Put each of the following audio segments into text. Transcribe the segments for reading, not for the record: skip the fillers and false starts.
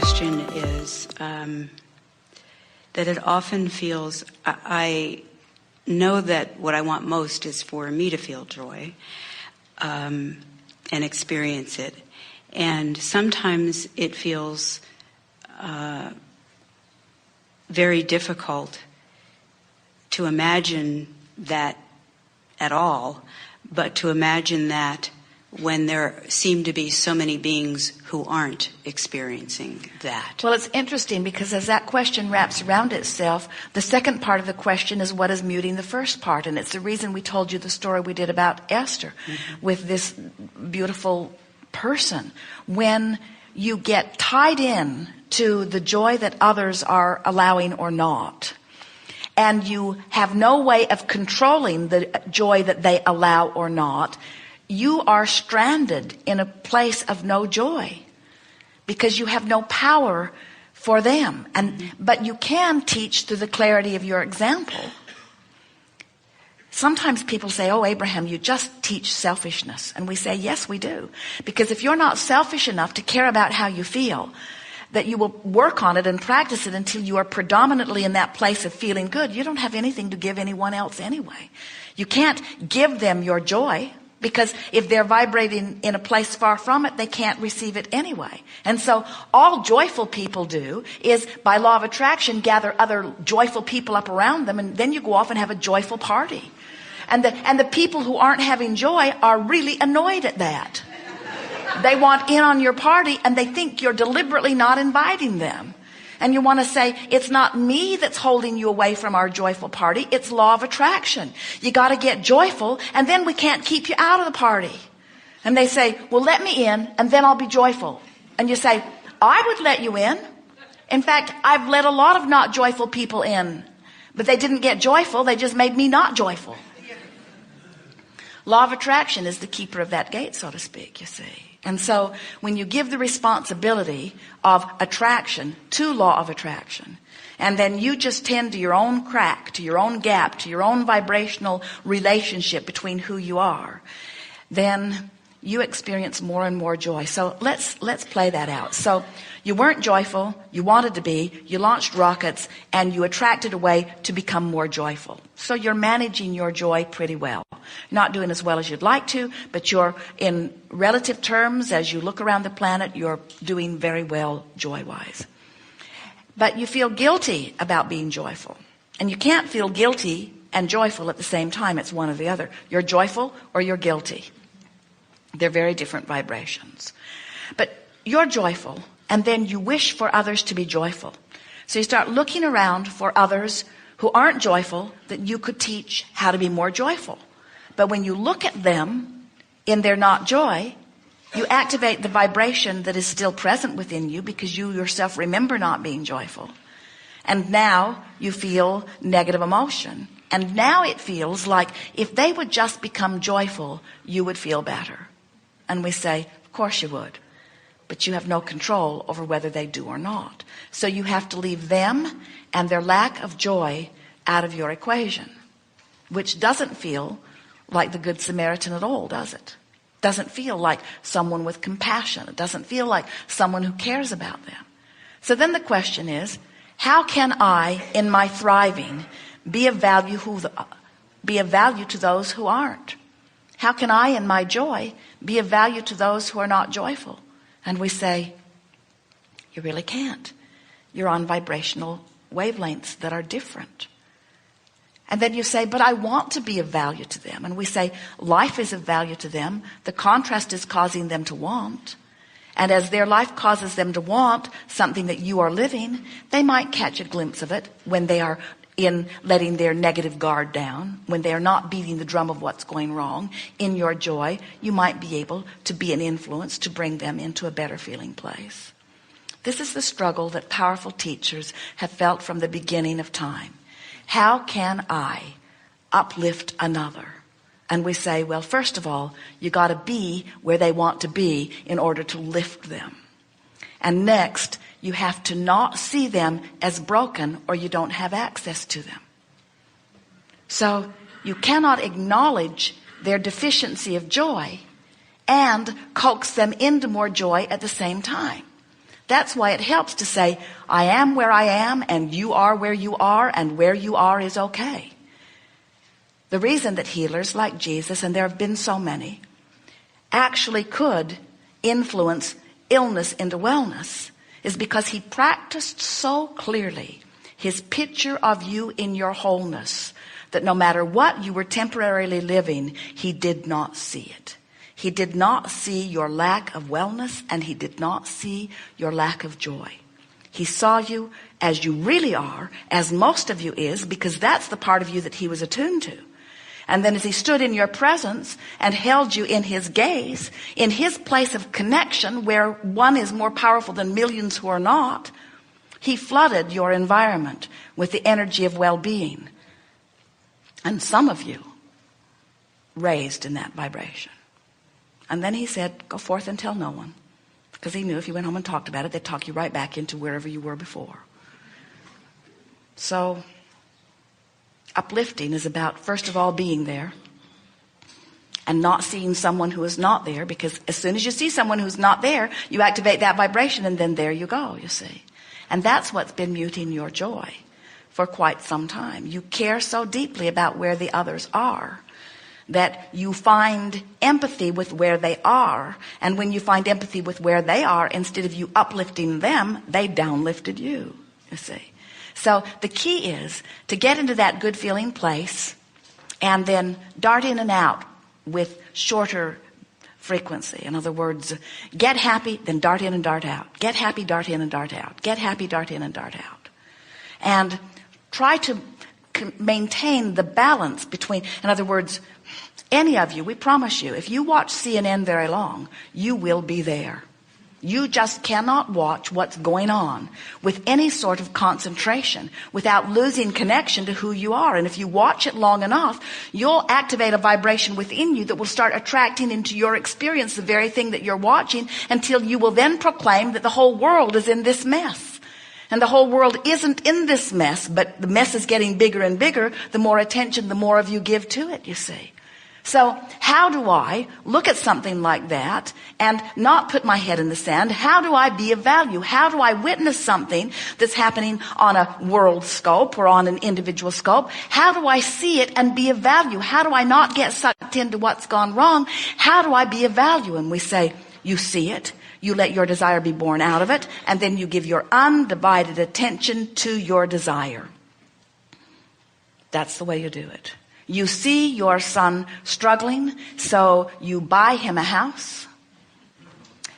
question is that it often feels, I know that what I want most is for me to feel joy and experience it. And sometimes it feels very difficult to imagine that at all, but to imagine that when there seem to be so many beings who aren't experiencing that. Well, it's interesting because as that question wraps around itself, the second part of the question is what is muting the first part. And it's the reason we told you the story we did about Esther with this beautiful person. When you get tied in to the joy that others are allowing or not, and you have no way of controlling the joy that they allow or not, you are stranded in a place of no joy because you have no power for them. But you can teach through the clarity of your example. Sometimes people say, oh, Abraham, you just teach selfishness. And we say, yes, we do. Because if you're not selfish enough to care about how you feel, that you will work on it and practice it until you are predominantly in that place of feeling good, you don't have anything to give anyone else anyway. You can't give them your joy, because if they're vibrating in a place far from it, they can't receive it anyway. And so all joyful people do is, by law of attraction, gather other joyful people up around them, and then you go off and have a joyful party. And the people who aren't having joy are really annoyed at that. They want in on your party, and they think you're deliberately not inviting them. And you want to say, it's not me that's holding you away from our joyful party. It's law of attraction. You got to get joyful, and then we can't keep you out of the party. And they say, well, let me in, and then I'll be joyful. And you say, I would let you in. In fact, I've let a lot of not joyful people in, but they didn't get joyful. They just made me not joyful. Law of attraction is the keeper of that gate, so to speak, you see. And so when you give the responsibility of attraction to law of attraction, and then you just tend to your own crack, to your own gap, to your own vibrational relationship between who you are, then you experience more and more joy. So let's play that out. So you weren't joyful, you wanted to be, you launched rockets, and you attracted a way to become more joyful. So you're managing your joy pretty well. Not doing as well as you'd like to, but you're, in relative terms, as you look around the planet, you're doing very well joy-wise. But you feel guilty about being joyful. And you can't feel guilty and joyful at the same time. It's one or the other. You're joyful or you're guilty. They're very different vibrations. But you're joyful, and then you wish for others to be joyful. So you start looking around for others who aren't joyful that you could teach how to be more joyful. But when you look at them in their not joy, you activate the vibration that is still present within you because you yourself remember not being joyful. And now you feel negative emotion. And now it feels like if they would just become joyful, you would feel better. And we say, of course you would. But you have no control over whether they do or not. So you have to leave them and their lack of joy out of your equation, which doesn't feel like the Good Samaritan at all, does it? Doesn't feel like someone with compassion. It doesn't feel like someone who cares about them. So then the question is, how can I, in my thriving, be of value to those who aren't? How can I, in my joy, be of value to those who are not joyful? And we say, you really can't. You're on vibrational wavelengths that are different. And then you say, but I want to be of value to them. And we say, life is of value to them. The contrast is causing them to want. And as their life causes them to want something that you are living, they might catch a glimpse of it when they are in letting their negative guard down, when they are not beating the drum of what's going wrong. In your joy, you might be able to be an influence to bring them into a better feeling place. This is the struggle that powerful teachers have felt from the beginning of time. How can I uplift another? And we say, well, first of all, you got to be where they want to be in order to lift them. And next, you have to not see them as broken or you don't have access to them. So you cannot acknowledge their deficiency of joy and coax them into more joy at the same time. That's why it helps to say, I am where I am, and you are where you are, and where you are is okay. The reason that healers like Jesus, and there have been so many, actually could influence illness into wellness is because he practiced so clearly his picture of you in your wholeness that no matter what you were temporarily living, he did not see it. He did not see your lack of wellness, and he did not see your lack of joy. He saw you as you really are, as most of you is, because that's the part of you that he was attuned to. And then as he stood in your presence and held you in his gaze, in his place of connection, where one is more powerful than millions who are not, he flooded your environment with the energy of well-being. And some of you raised in that vibration. And then he said, go forth and tell no one. Because he knew if you went home and talked about it, they'd talk you right back into wherever you were before. So uplifting is about, first of all, being there and not seeing someone who is not there, because as soon as you see someone who's not there, you activate that vibration, and then there you go, you see. And that's what's been muting your joy for quite some time. You care so deeply about where the others are that you find empathy with where they are. And when you find empathy with where they are, instead of you uplifting them, they downlifted you, you see. So the key is to get into that good feeling place and then dart in and out with shorter frequency. In other words, get happy, then dart in and dart out. Get happy, dart in and dart out. Get happy, dart in and dart out. And try to maintain the balance between, in other words, any of you, we promise you, if you watch CNN very long, you will be there. You just cannot watch what's going on with any sort of concentration without losing connection to who you are. And if you watch it long enough, you'll activate a vibration within you that will start attracting into your experience the very thing that you're watching, until you will then proclaim that the whole world is in this mess. And the whole world isn't in this mess, but the mess is getting bigger and bigger. The more attention, the more of you give to it, you see. So how do I look at something like that and not put my head in the sand? How do I be of value? How do I witness something that's happening on a world scope or on an individual scope? How do I see it and be of value? How do I not get sucked into what's gone wrong? How do I be of value? And we say, you see it, you let your desire be born out of it, and then you give your undivided attention to your desire. That's the way you do it. You see your son struggling, so you buy him a house,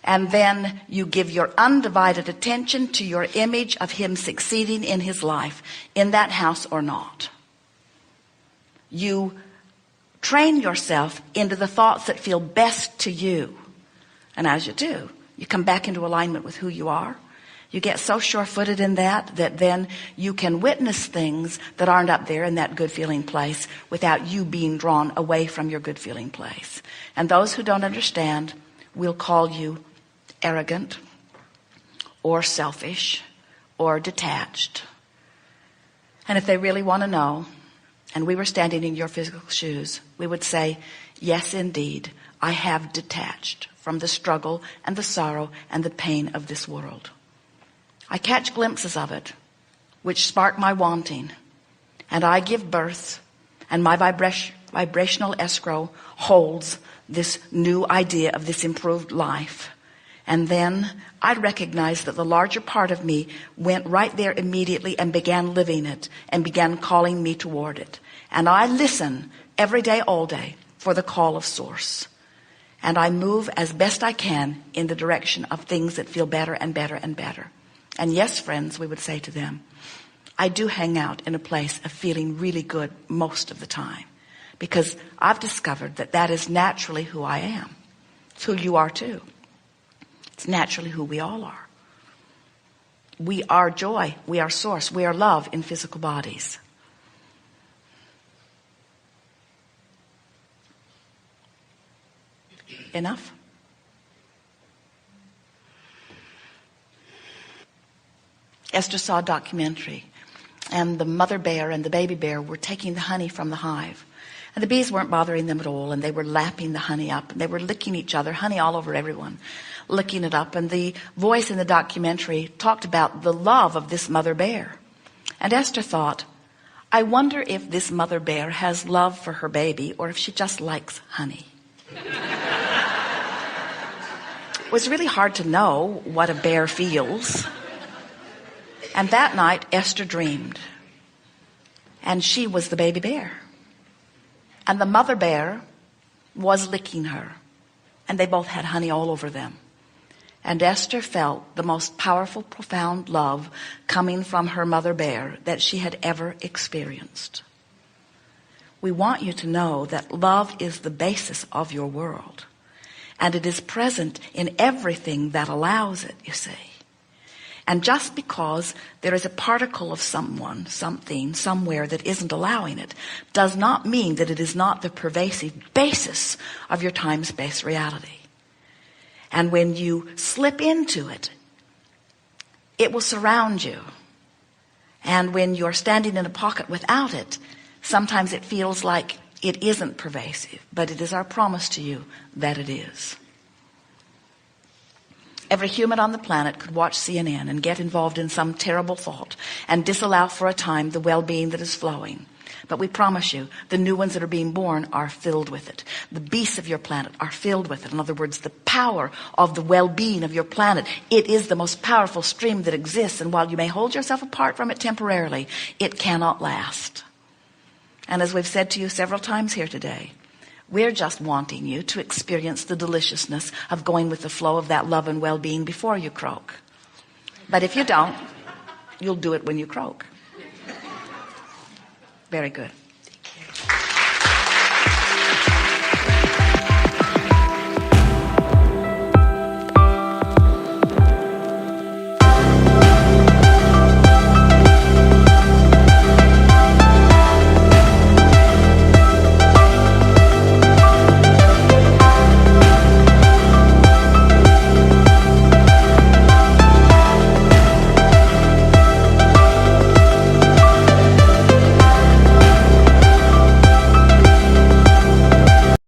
and then you give your undivided attention to your image of him succeeding in his life, in that house or not. You train yourself into the thoughts that feel best to you. And as you do, you come back into alignment with who you are. You get so sure-footed in that then you can witness things that aren't up there in that good feeling place without you being drawn away from your good feeling place. And those who don't understand will call you arrogant or selfish or detached. And if they really want to know, and we were standing in your physical shoes, we would say, yes, indeed, I have detached from the struggle and the sorrow and the pain of this world. I catch glimpses of it, which spark my wanting, and I give birth, and my vibrational escrow holds this new idea of this improved life. And then I recognize that the larger part of me went right there immediately and began living it and began calling me toward it. And I listen every day, all day, for the call of Source. And I move as best I can in the direction of things that feel better and better and better. And yes, friends, we would say to them, I do hang out in a place of feeling really good most of the time, because I've discovered that that is naturally who I am. It's who you are too. It's naturally who we all are. We are joy. We are source. We are love in physical bodies. Enough? Esther saw a documentary, and the mother bear and the baby bear were taking the honey from the hive. And the bees weren't bothering them at all, and they were lapping the honey up, and they were licking each other, honey all over everyone. looking it up, and the voice in the documentary talked about the love of this mother bear. And Esther thought, I wonder if this mother bear has love for her baby or if she just likes honey. It was really hard to know what a bear feels. And that night, Esther dreamed. And she was the baby bear. And the mother bear was licking her. And they both had honey all over them. And Esther felt the most powerful, profound love coming from her mother bear that she had ever experienced. We want you to know that love is the basis of your world. And it is present in everything that allows it, you see. And just because there is a particle of someone, something, somewhere that isn't allowing it, does not mean that it is not the pervasive basis of your time-space reality. And when you slip into it, it will surround you. And when you're standing in a pocket without it, sometimes it feels like it isn't pervasive, but it is our promise to you that it is. Every human on the planet could watch CNN and get involved in some terrible thought and disallow for a time the well-being that is flowing. But we promise you, the new ones that are being born are filled with it. The beasts of your planet are filled with it. In other words, the power of the well-being of your planet. It is the most powerful stream that exists. And while you may hold yourself apart from it temporarily, it cannot last. And as we've said to you several times here today, we're just wanting you to experience the deliciousness of going with the flow of that love and well-being before you croak. But if you don't, you'll do it when you croak. Very good.